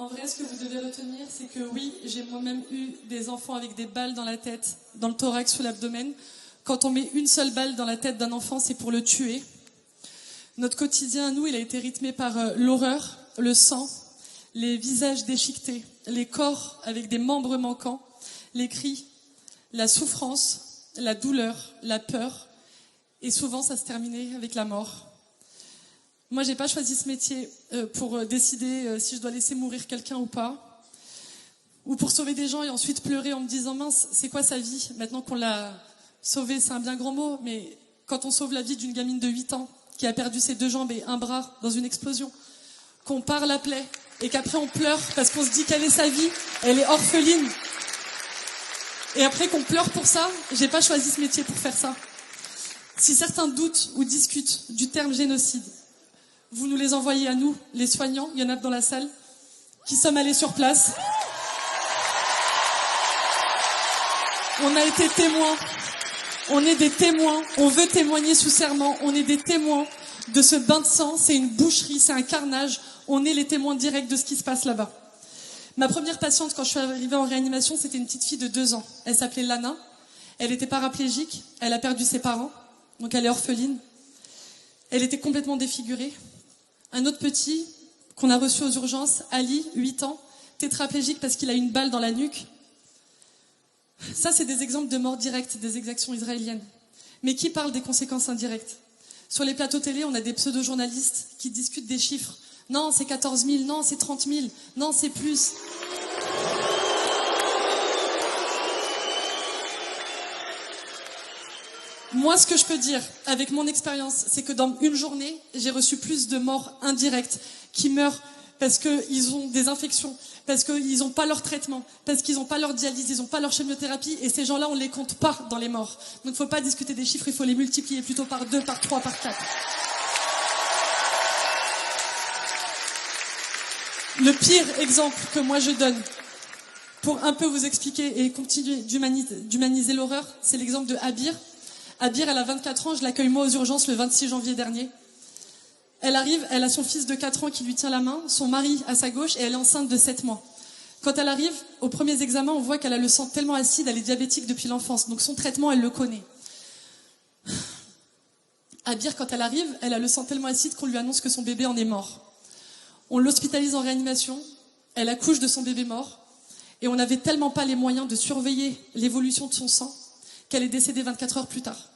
En vrai, ce que vous devez retenir, c'est que oui, j'ai moi-même eu des enfants avec des balles dans la tête, dans le thorax ou l'abdomen. Quand on met une seule balle dans la tête d'un enfant, c'est pour le tuer. Notre quotidien, nous, il a été rythmé par l'horreur, le sang, les visages déchiquetés, les corps avec des membres manquants, les cris, la souffrance, la douleur, la peur. Et souvent, ça se terminait avec la mort. Moi, j'ai pas choisi ce métier pour décider si je dois laisser mourir quelqu'un ou pas, ou pour sauver des gens et ensuite pleurer en me disant mince, c'est quoi sa vie? Maintenant qu'on l'a sauvé, c'est un bien grand mot, mais quand on sauve la vie d'une gamine de 8 ans qui a perdu ses 2 jambes et un bras dans une explosion, qu'on pare la plaie et qu'après on pleure parce qu'on se dit quelle est sa vie, elle est orpheline, et après qu'on pleure pour ça, j'ai pas choisi ce métier pour faire ça. Si certains doutent ou discutent du terme génocide, vous nous les envoyez à nous, les soignants, il y en a dans la salle, qui sommes allés sur place. On a été témoins, on est des témoins, on veut témoigner sous serment, on est des témoins de ce bain de sang, c'est une boucherie, c'est un carnage, on est les témoins directs de ce qui se passe là-bas. Ma première patiente, quand je suis arrivée en réanimation, c'était une petite fille de 2 ans. Elle s'appelait Lana, elle était paraplégique, elle a perdu ses parents, donc elle est orpheline. Elle était complètement défigurée. Un autre petit qu'on a reçu aux urgences, Ali, 8 ans, tétraplégique parce qu'il a une balle dans la nuque. Ça, c'est des exemples de morts directes des exactions israéliennes. Mais qui parle des conséquences indirectes? Sur les plateaux télé, on a des pseudo-journalistes qui discutent des chiffres. Non, c'est 14 000, non, c'est 30 000, non, c'est plus. Moi, ce que je peux dire, avec mon expérience, c'est que dans une journée, j'ai reçu plus de morts indirectes qui meurent parce qu'ils ont des infections, parce qu'ils n'ont pas leur traitement, parce qu'ils n'ont pas leur dialyse, ils n'ont pas leur chimiothérapie, et ces gens-là, on ne les compte pas dans les morts. Donc il ne faut pas discuter des chiffres, il faut les multiplier plutôt par 2, par 3, par 4. Le pire exemple que moi je donne, pour un peu vous expliquer et continuer d'humaniser l'horreur, c'est l'exemple de Abir. Abir, elle a 24 ans, je l'accueille moi aux urgences le 26 janvier dernier. Elle arrive, elle a son fils de 4 ans qui lui tient la main, son mari à sa gauche, et elle est enceinte de 7 mois. Quand elle arrive, aux premiers examens, on voit qu'elle a le sang tellement acide, elle est diabétique depuis l'enfance, donc son traitement, elle le connaît. Abir, quand elle arrive, elle a le sang tellement acide qu'on lui annonce que son bébé en est mort. On l'hospitalise en réanimation, elle accouche de son bébé mort, et on n'avait tellement pas les moyens de surveiller l'évolution de son sang qu'elle est décédée 24 heures plus tard.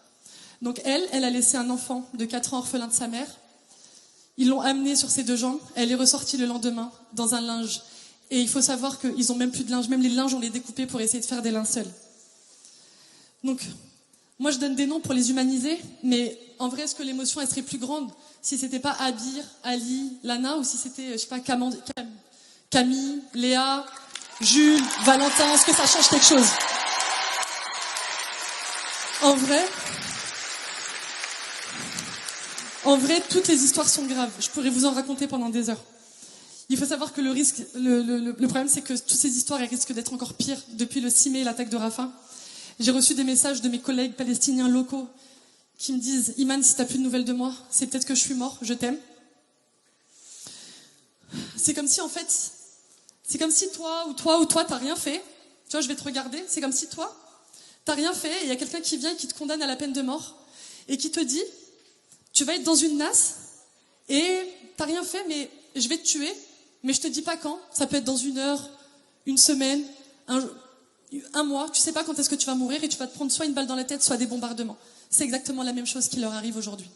Donc elle a laissé un enfant de 4 ans orphelin de sa mère. Ils l'ont amenée sur ses 2 jambes. Elle est ressortie le lendemain dans un linge. Et il faut savoir qu'ils n'ont même plus de linge. Même les linges, on les découpait pour essayer de faire des linceuls. Donc, moi, je donne des noms pour les humaniser. Mais en vrai, est-ce que l'émotion, elle serait plus grande si c'était pas Abir, Ali, Lana, ou si c'était, je sais pas, Camille, Léa, Jules, Valentin? Est-ce que ça change quelque chose? En vrai, toutes les histoires sont graves. Je pourrais vous en raconter pendant des heures. Il faut savoir que le problème, c'est que toutes ces histoires, elles risquent d'être encore pires depuis le 6 mai, l'attaque de Rafah. J'ai reçu des messages de mes collègues palestiniens locaux qui me disent « Iman, si t'as plus de nouvelles de moi, c'est peut-être que je suis mort, je t'aime. » C'est comme si, en fait, c'est comme si toi, t'as rien fait. Tu vois, je vais te regarder. C'est comme si toi, t'as rien fait et il y a quelqu'un qui vient et qui te condamne à la peine de mort et qui te dit tu vas être dans une nasse et t'as rien fait, mais je vais te tuer, mais je te dis pas quand. Ça peut être dans 1 heure, 1 semaine, un mois. Tu sais pas quand est-ce que tu vas mourir et tu vas te prendre soit une balle dans la tête, soit des bombardements. C'est exactement la même chose qui leur arrive aujourd'hui.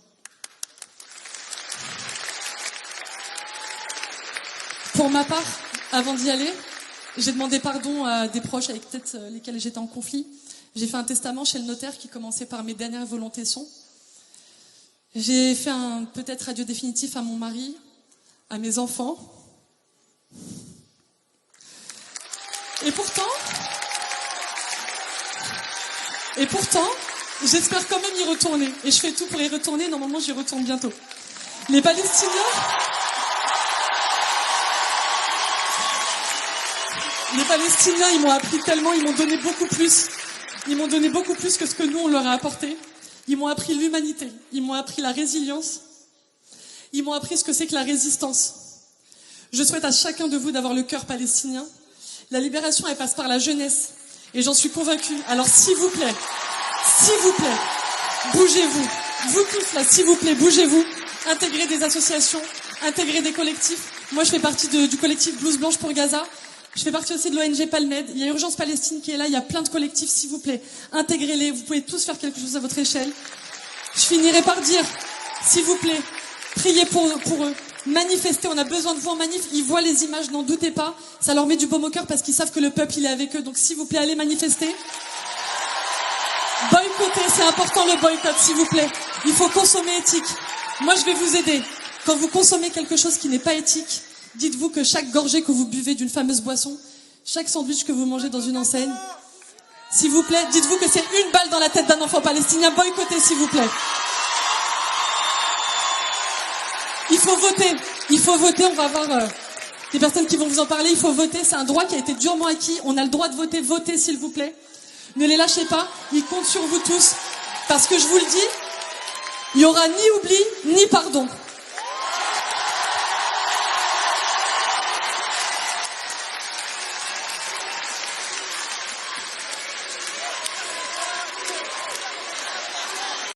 Pour ma part, avant d'y aller, j'ai demandé pardon à des proches avec peut-être lesquels j'étais en conflit. J'ai fait un testament chez le notaire qui commençait par mes dernières volontés sont. J'ai fait un peut-être adieu définitif à mon mari, à mes enfants. Et pourtant, j'espère quand même y retourner. Et je fais tout pour y retourner. Normalement, j'y retourne bientôt. Les Palestiniens, ils m'ont appris tellement, ils m'ont donné beaucoup plus. Ils m'ont donné beaucoup plus que ce que nous, on leur a apporté. Ils m'ont appris l'humanité, ils m'ont appris la résilience, ils m'ont appris ce que c'est que la résistance. Je souhaite à chacun de vous d'avoir le cœur palestinien. La libération, elle passe par la jeunesse. Et j'en suis convaincue. Alors s'il vous plaît, bougez-vous. Vous tous là, s'il vous plaît, bougez-vous. Intégrez des associations, intégrez des collectifs. Moi, je fais partie du collectif Blouse Blanche pour Gaza. Je fais partie aussi de l'ONG Palmed. Il y a Urgence Palestine qui est là. Il y a plein de collectifs, s'il vous plaît. Intégrez-les. Vous pouvez tous faire quelque chose à votre échelle. Je finirai par dire, s'il vous plaît, priez pour eux. Manifestez, on a besoin de vous en manif. Ils voient les images, n'en doutez pas. Ça leur met du baume au cœur parce qu'ils savent que le peuple, il est avec eux. Donc, s'il vous plaît, allez manifester. Boycottez, c'est important le boycott, s'il vous plaît. Il faut consommer éthique. Moi, je vais vous aider. Quand vous consommez quelque chose qui n'est pas éthique, dites-vous que chaque gorgée que vous buvez d'une fameuse boisson, chaque sandwich que vous mangez dans une enseigne, s'il vous plaît, dites-vous que c'est une balle dans la tête d'un enfant palestinien. Boycottez, s'il vous plaît. Il faut voter, on va avoir des personnes qui vont vous en parler. Il faut voter, c'est un droit qui a été durement acquis. On a le droit de voter, votez s'il vous plaît. Ne les lâchez pas, ils comptent sur vous tous. Parce que je vous le dis, il n'y aura ni oubli, ni pardon.